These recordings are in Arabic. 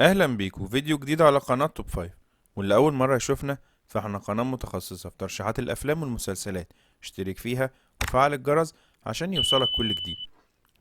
اهلا بيكم فيديو جديد على قناة توب فايف. واللي اول مرة يشوفنا فاحنا قناة متخصصة في ترشيحات الافلام والمسلسلات. اشترك فيها وفعل الجرس عشان يوصلك كل جديد.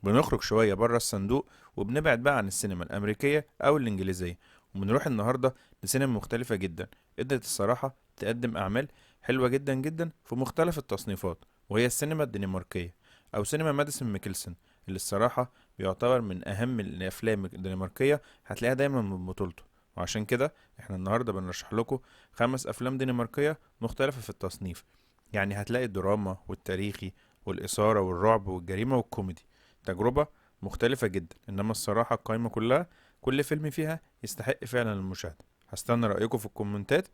بنخرج شوية بره الصندوق وبنبعد بقى عن السينما الامريكية او الانجليزية، وبنروح النهاردة لسينما مختلفة جدا قدرت الصراحة تقدم اعمال حلوة جدا جدا في مختلف التصنيفات، وهي السينما الدنماركية او سينما ماديسون ميكلسون، اللي الصراحة بيعتبر من اهم الافلام الدنماركية هتلاقيها دايما من بطولته. وعشان كده احنا النهارده بنرشح لكم 5 افلام دنماركية مختلفة في التصنيف. يعني هتلاقي الدراما والتاريخي والإثارة والرعب والجريمة والكوميدي، تجربة مختلفة جدا. إنما الصراحة القايمة كلها كل فيلم فيها يستحق فعلا المشاهدة. هستنى رأيكم في الكومنتات،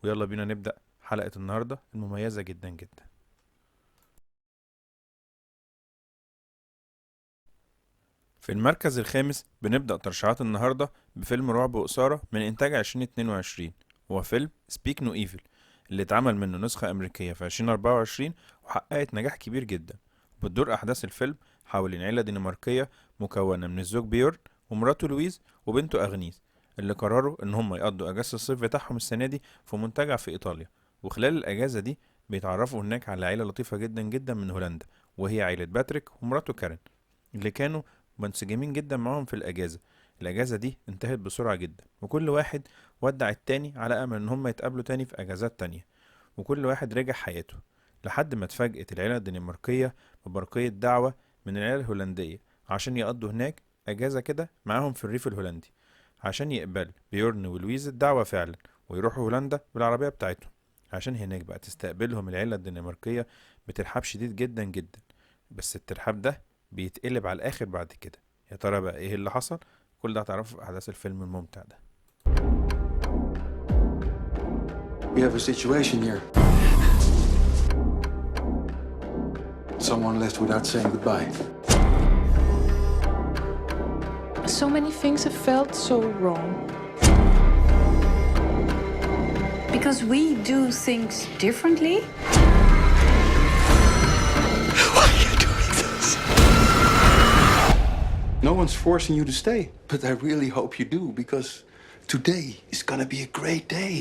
ويلا بينا نبدأ حلقة النهاردة المميزة جدا جدا. في المركز الخامس بنبدأ ترشيحات النهاردة بفيلم رعب وإثارة من إنتاج 2022، هو فيلم سبيك نو ايفل، اللي اتعمل منه نسخة أمريكية في 2024 وحققت نجاح كبير جدا. بتدور أحداث الفيلم حول عيلة دنماركية مكونة من الزوج بيورن ومراته لويز وبنته أغنيس، اللي قرروا إن هم يقضوا أجازة الصيف بتاعهم السنة دي في منتجع في إيطاليا. وخلال الأجازة دي بيتعرفوا هناك على عيلة لطيفة جدا جدا من هولندا، وهي عيلة باتريك ومراته كارين، اللي كانوا منسجمين جدا معاهم في الأجازة. الأجازة دي انتهت بسرعة جدا، وكل واحد ودع التاني على أمل إن هم يتقابلوا تاني في أجازات تانية، وكل واحد رجع حياته. لحد ما اتفاجئت العيلة الدنماركية ببرقية دعوة من العيلة الهولندية عشان يقضوا هناك أجازة كده معاهم في الريف الهولندي، عشان يقبل بيورن ولويز الدعوة فعلا ويروحوا هولندا بالعربية بتاعتهم، عشان هناك بقى تستقبلهم العيلة الدنماركية بترحاب شديد جدا جدا. بس الترحاب ده بيتقلب على الآخر بعد كده. يا ترى بقى ايه اللي حصل؟ كل ده هتعرفه في أحداث الفيلم الممتع ده. We have a situation here. Someone left without saying goodbye. So many things have felt so wrong. Because we do things differently. Why are you doing this? No one's forcing you to stay, but I really hope you do, because today is gonna be a great day.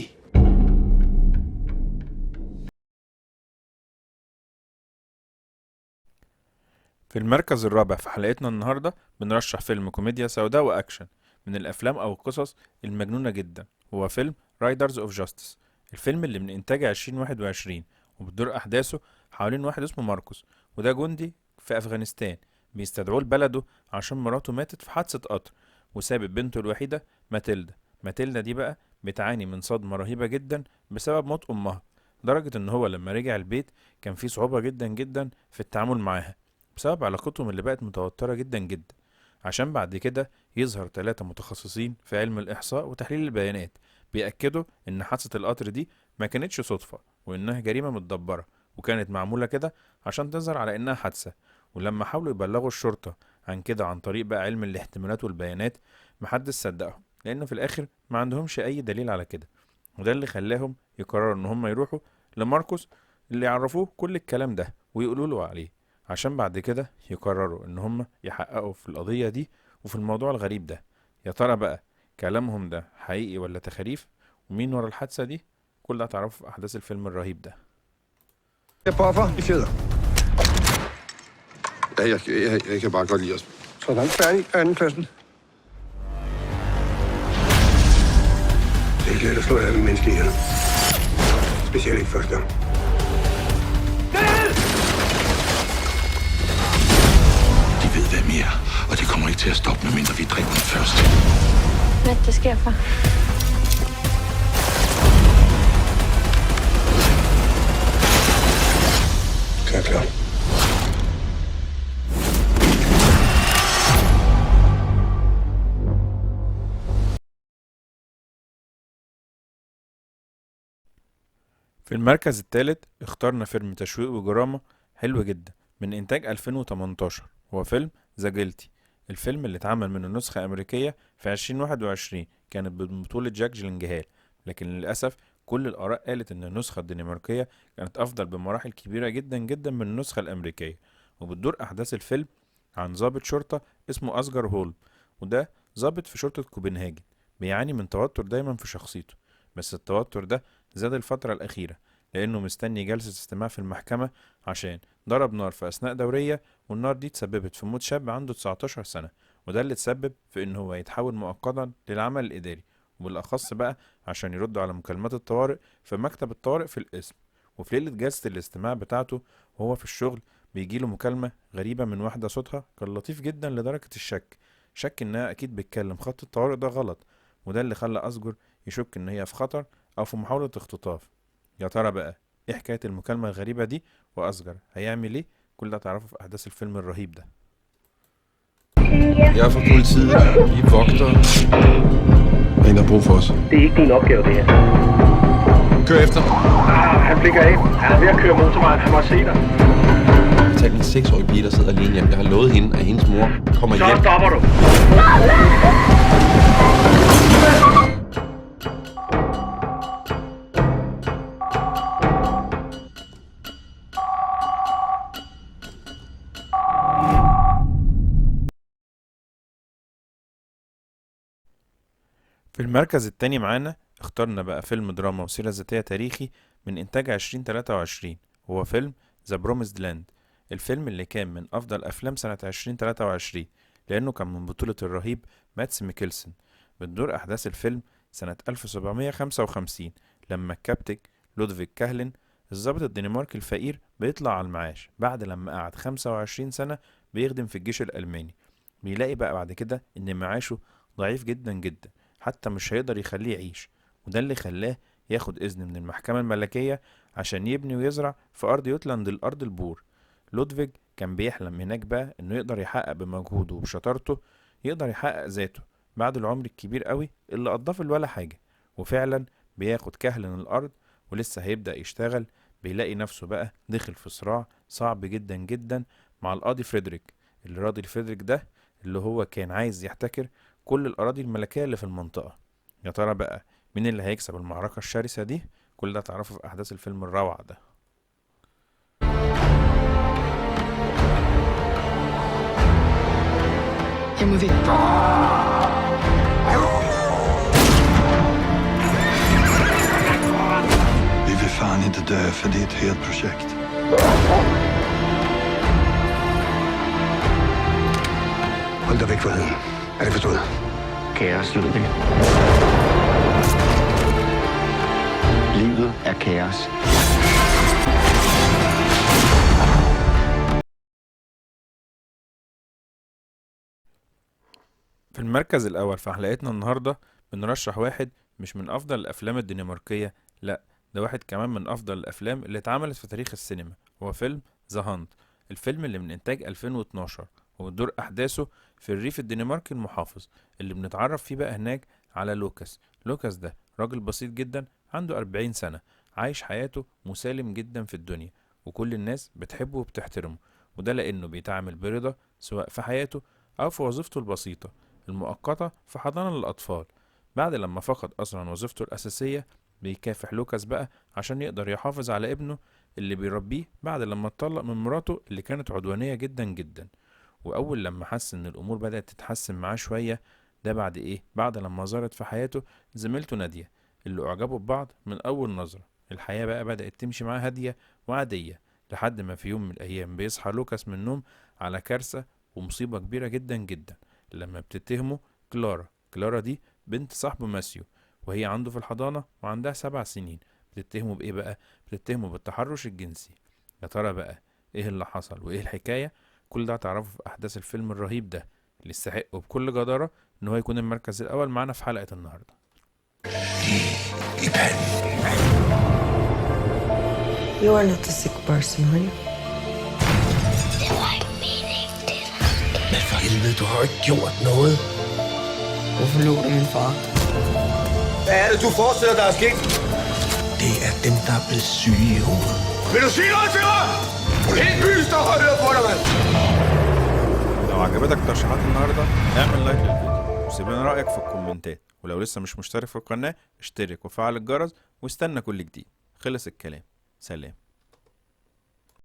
في المركز الرابع في حلقتنا النهاردة بنرشح فيلم كوميديا سوداء وأكشن من الأفلام أو القصص المجنونة جدا، هو فيلم رايدرز اوف جاستس. الفيلم اللي من إنتاج 2021 وبتدور أحداثه حوالين واحد اسمه ماركوس، وده جندي في أفغانستان بيستدعوه لبلده عشان مراته ماتت في حادثة قطر، وسابت بنته الوحيدة ماتيلدا. ماتيلدا دي بقى بتعاني من صدمة رهيبة جدا بسبب موت أمها، لدرجة إن هو لما رجع البيت كان في صعوبة جدا جدا في التعامل معاها بسبب علاقتهم اللي بقت متوترة جدا جدا. عشان بعد كده يظهر 3 متخصصين في علم الإحصاء وتحليل البيانات بيأكدوا إن حادثة القطر دي ما كانتش صدفة، وإنها جريمة متدبرة وكانت معمولة كده عشان تظهر على إنها حادثة. ولما حاولوا يبلغوا الشرطة عن كده عن طريق بقى علم الاحتمالات والبيانات، محدش صدقهم، لأنه في الآخر ما عندهمش أي دليل على كده. وده اللي خلاهم يقرروا إن هم يروحوا لماركوس اللي يعرفوه كل الكلام ده ويقولوا له عليه، عشان بعد كده يقرروا ان هم يحققوا في القضية دي وفي الموضوع الغريب ده. يا ترى بقى كلامهم ده حقيقي ولا تخاريف؟ ومين ورا الحادثة دي؟ كل ده هتعرفه في احداث الفيلم الرهيب ده. Jeg buffer i fjeder. Ja, jeg kan bare godt lide os. Sådan, færdig. Anden klassen. Det er ikke let at slå alle mennesker ihjel. Specielt ikke første gang. De ved, hvem I er, og det kommer ikke til at stoppe, medmindre vi dræber dem først. Hvad der sker, far? Klar, klar. في المركز الثالث اخترنا فيلم تشويق وجرامة حلو جدا من انتاج 2018، هو فيلم ذا جيلتي. الفيلم اللي اتعمل منه نسخة أمريكية في 2021 كانت بطولة جاك جيلنجهال، لكن للأسف كل الآراء قالت إن النسخة الدنماركية كانت أفضل بمراحل كبيرة جدا جدا من النسخة الأمريكية. وبتدور أحداث الفيلم عن ضابط شرطة اسمه أسجار هولم، وده ضابط في شرطة كوبنهاجن بيعاني من توتر دايما في شخصيته، بس التوتر ده زاد الفترة الأخيرة لأنه مستني جلسة استماع في المحكمة عشان ضرب نار في أثناء دورية، والنار دي تسببت في موت شاب عنده 19 سنة، وده اللي تسبب في إن هو يتحول مؤقتا للعمل الإداري، وبالأخص بقى عشان يرد على مكالمات الطوارئ في مكتب الطوارئ في القسم. وفي ليلة جلسة الاستماع بتاعته وهو في الشغل بيجيله مكالمة غريبة من واحدة صوتها كان لطيف جدا لدرجة شك إنها أكيد بتكلم خط الطوارئ ده غلط، وده اللي خلى أسجر يشك إن هي في خطر أو في محاولة اختطاف. يا ترى بقى إيه حكاية المكالمة الغريبة دي، وأسجر هيعمل إيه؟ كل ده هتعرفه في أحداث الفيلم الرهيب ده. Jeg er fra politiet. Vi er vogtere. Der er en, der har brug for os. Det er ikke din opgave, det her. Kør efter. Han blikker af. Han er ved at køre motorvejen. Han må se dig. Jeg tager en 6-årig pige, der sidder alene hjemme. Jeg har lovet hende, at hendes mor kommer hjem. Så stopper du. في المركز التاني معانا اخترنا بقى فيلم دراما وسيرة ذاتية تاريخي من إنتاج 2023، هو فيلم ذا بروميسد لاند. الفيلم اللي كان من أفضل أفلام سنة 2023 لأنه كان من بطولة الرهيب ماتس ميكلسن. بتدور أحداث الفيلم سنة 1755 لما الكابتن لودفيج كاهلن الضابط الدنماركي الفقير بيطلع على المعاش بعد لما قعد 25 سنة بيخدم في الجيش الألماني. بيلاقي بقى بعد كده إن معاشه ضعيف جدا جدا، حتى مش هيقدر يخليه يعيش، وده اللي خلاه ياخد إذن من المحكمة الملكية عشان يبني ويزرع في أرض يوتلاند الأرض البور. لودفيج كان بيحلم هناك بقى إنه يقدر يحقق بمجهوده وبشطارته، يقدر يحقق ذاته بعد العمر الكبير قوي اللي قضاه في الولا حاجة. وفعلا بياخد كهلن الأرض ولسه هيبدأ يشتغل، بيلاقي نفسه بقى دخل في صراع صعب جدا جدا مع القاضي فريدريك. القاضي فريدريك ده اللي هو كان عايز يحتكر كل الأراضي الملكية اللي في المنطقة. يا ترى بقى مين اللي هيكسب المعركة الشرسة دي؟ كل ده تعرفه في أحداث الفيلم الروعة ده. Jeg må væk. Vi vill fan inte dö, för det är ett helt projekt. Hold dig væk fra hende. Er det forstået? Kaos, Ludvig. Livet er kaos. في المركز الأول في حلقتنا النهاردة بنرشح واحد مش من أفضل الأفلام الدنماركية، لأ ده واحد كمان من أفضل الأفلام اللي اتعملت في تاريخ السينما، هو فيلم ذا هانت. الفيلم اللي من إنتاج 2012 وبتدور أحداثه في الريف الدنماركي المحافظ اللي بنتعرف فيه بقى هناك على لوكاس ده راجل بسيط جدا عنده 40 سنة، عايش حياته مسالم جدا في الدنيا وكل الناس بتحبه وبتحترمه، وده لأنه بيتعامل برضا سواء في حياته أو في وظيفته البسيطة المؤقتة في حضانة للأطفال. بعد لما فقد أصلا وظيفته الأساسية بيكافح لوكاس بقى عشان يقدر يحافظ على ابنه اللي بيربيه بعد لما اتطلق من مراته اللي كانت عدوانية جدا جدا. وأول لما حس إن الأمور بدأت تتحسن معاه شوية، ده بعد إيه؟ بعد لما ظهرت في حياته زميلته نادية اللي أعجبوا ببعض من أول نظرة. الحياة بقى بدأت تمشي معاه هادية وعادية لحد ما في يوم من الأيام بيصحى لوكاس من النوم على كارثة ومصيبة كبيرة جدا جدا لما بتتهمه كلارا دي بنت صاحبه ماسيو، وهي عنده في الحضانة وعندها 7 سنين. بتتهمه بإيه بقى؟ بتتهمه بالتحرش الجنسي. يا ترى بقى إيه اللي حصل وإيه الحكاية؟ كل ده هتعرفه في أحداث الفيلم الرهيب ده اللي يستحق بكل جدارة إن هو يكون المركز الأول معنا في حلقة النهاردة. You are not a sick person, are you? Det var ikke meningen, det der. Men for helvede, du har ikke gjort noget. Hvorfor lå du min far? Hvad er det, du forestiller dig er sket? Det er dem, der er blevet syge i hovedet. Vil du sige noget til mig? Helt byen står og hører på dig, mand! لو عجبتك ترشيحات النهاردة اعمل لايك للفيديو وسيب لنا رأيك في الكومنتات، ولو لسه مش مشترك في القناة اشترك وفعل الجرس واستنى كل جديد. خلص الكلام، سلام.